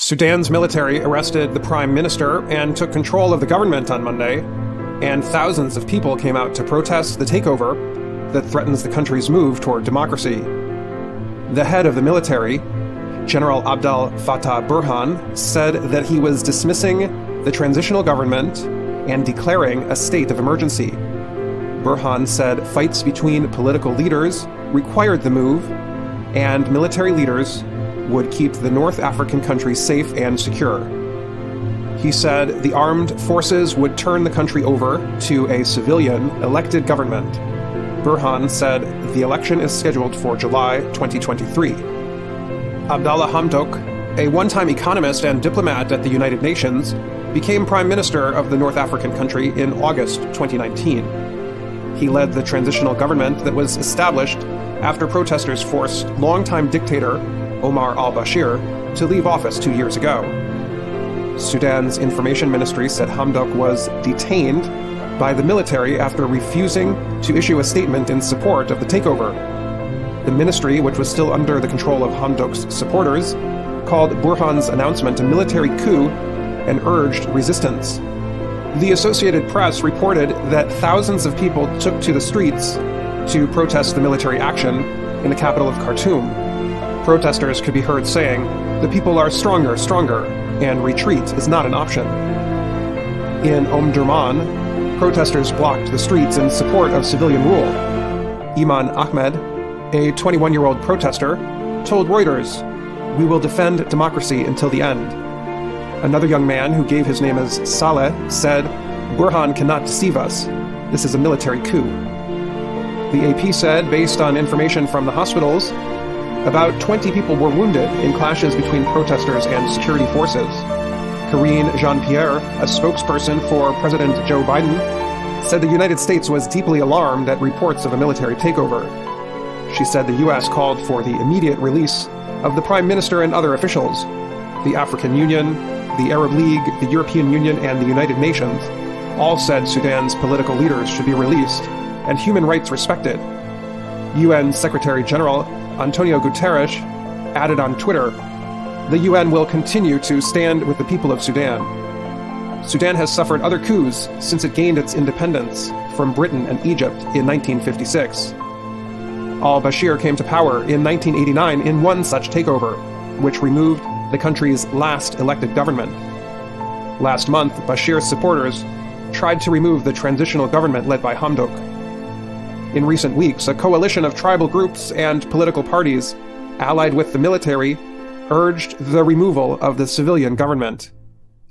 Sudan's military arrested the prime minister and took control of the government on Monday, and thousands of people came out to protest the takeover that threatens the country's move toward democracy. The head of the military, General Abdel-Fattah Burhan, said that he was dismissing the transitional government and declaring a state of emergency. Burhan said fights between political leaders required the move, and military leaders would keep the North African country safe and secure. He said the armed forces would turn the country over to a civilian elected government. Burhan said the election is scheduled for July 2023. Abdalla Hamdok, a one-time economist and diplomat at the United Nations, became prime minister of the North African country in August 2019. He led the transitional government that was established after protesters forced longtime dictator Omar al-Bashir to leave office 2 years ago. Sudan's information ministry said Hamdok was detained by the military after refusing to issue a statement in support of the takeover. The ministry, which was still under the control of Hamdok's supporters, called Burhan's announcement a military coup and urged resistance. The Associated Press reported that thousands of people took to the streets to protest the military action in the capital of Khartoum. Protesters could be heard saying, "The people are stronger, stronger, and retreat is not an option." In Omdurman, protesters blocked the streets in support of civilian rule. Iman Ahmed, a 21-year-old protester, told Reuters, "We will defend democracy until the end." Another young man who gave his name as Saleh said, "Burhan cannot deceive us. This is a military coup." The AP said, based on information from the hospitals, about 20 people were wounded in clashes between protesters and security forces. Karine Jean-Pierre, a spokesperson for President Joe Biden, said the United States was deeply alarmed at reports of a military takeover. She said the U.S. called for the immediate release of the Prime Minister and other officials. The African Union, the Arab League, the European Union, and the United Nations all said Sudan's political leaders should be released and human rights respected. UN Secretary General Antonio Guterres added on Twitter, "The UN will continue to stand with the people of Sudan." Sudan has suffered other coups since it gained its independence from Britain and Egypt in 1956. Al-Bashir came to power in 1989 in one such takeover, which removed the country's last elected government. Last month, Bashir's supporters tried to remove the transitional government led by Hamdok. In recent weeks, a coalition of tribal groups and political parties, allied with the military, urged the removal of the civilian government.